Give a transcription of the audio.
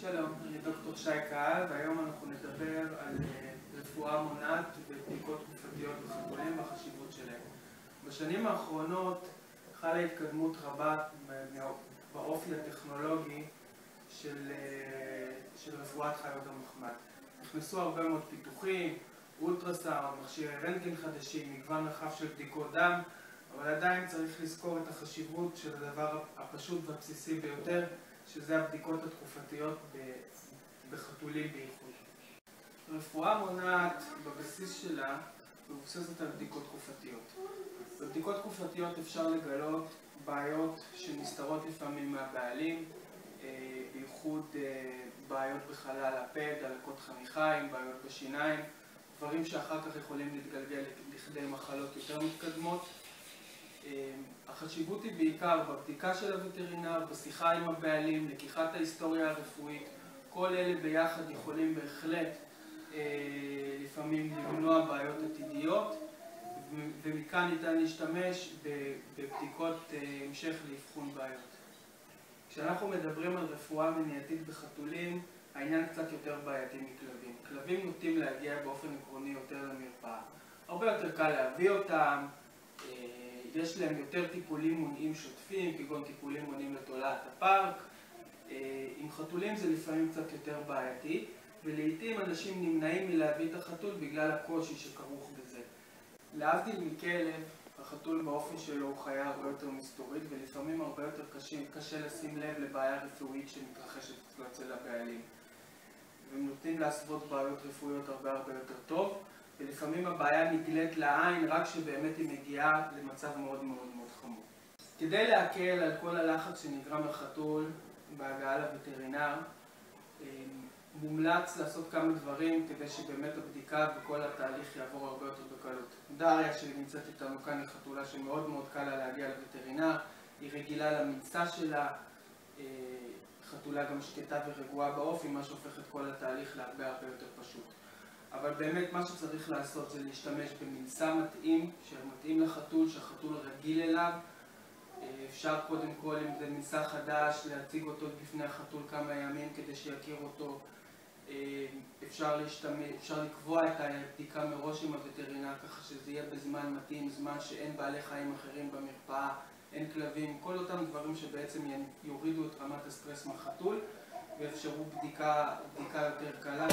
שלום, אני דוקטור שי קהל, והיום אנחנו נדבר על רפואה מונעת ובדיקות תקופתיות בחתולים והחשיבות שלהם. בשנים האחרונות חלה התקדמות רבה באופי הטכנולוגי של רפואת חיות המחמד. נכנסו הרבה מאוד פיתוחים, אולטרסאונד, מכשירי רנטגן חדשים, מגוון רחב של בדיקות דם, אבל עדיין צריך לזכור את החשיבות של הדבר הפשוט והבסיסי ביותר, שזה הבדיקות התקופתיות בחתולים בייחוד. רפואה מונעת בבסיס שלה מבוססת על בדיקות תקופתיות. בבדיקות תקופתיות אפשר לגלות בעיות שנסתרות לפעמים מהבעלים, בייחוד בעיות בחלל הפה, דלקות חניכיים, בעיות בשיניים, דברים שאחר כך יכולים להתגלגל לכדי מחלות יותר מתקדמות. החשיבות היא בעיקר בבדיקה של הווטרינר, בשיחה עם הבעלים, לקיחת ההיסטוריה הרפואית. כל אלה ביחד יכולים בהחלט לפעמים למנוע בעיות עתידיות, ומכאן ניתן להשתמש בבדיקות המשך לאבחון בעיות. כשאנחנו מדברים על רפואה מניעתית בחתולים, העניין קצת יותר בעייתי מכלבים. כלבים נוטים להגיע באופן עקרוני יותר למרפאה. הרבה יותר קל להביא אותם, יש להם יותר טיפולים מונעים שוטפים, כגון טיפולים מונעים לתולעת הפארק. עם חתולים זה לפעמים קצת יותר בעייתי, ולעיתים אנשים נמנעים מלהביא את החתול בגלל הקושי שכרוך בזה. להבדיל מכלב, החתול באופי שלו הוא חיה הרבה יותר מסתורית, ולפעמים הרבה יותר קשה לשים לב לבעיה רפואית שמתרחשת אצל הבעלים. והם נוטים להסוות בעיות רפואיות הרבה יותר טוב, ולפעמים הבעיה נגלית לעין רק שבאמת היא מגיעה למצב מאוד חמור. כדי להקל על כל הלחץ שנגרם לחתול בהגעה לווטרינר, מומלץ לעשות כמה דברים כדי שבאמת הבדיקה וכל התהליך יעבור הרבה יותר בקלות. דריה שנמצאת איתנו כאן היא חתולה שמאוד קל לה להגיע לווטרינר, היא רגילה למנסה שלה, חתולה גם שקטה ורגועה באופי, מה שהופך את כל התהליך להרבה יותר פשוט. אבל באמת מה שצריך לעשות זה להשתמש במנסה מתאים, שמתאים לחתול, שהחתול רגיל אליו. אפשר קודם כל, אם זה מנסה חדש, להציג אותו בפני החתול כמה ימים כדי שיכיר אותו. אפשר לקבוע את הבדיקה מראש עם הווטרינר, ככה שזה יהיה בזמן מתאים, זמן שאין בעלי חיים אחרים במרפאה, אין כלבים, כל אותם דברים שבעצם יורידו את רמת הסטרס מהחתול, ואפשרו בדיקה יותר קלה.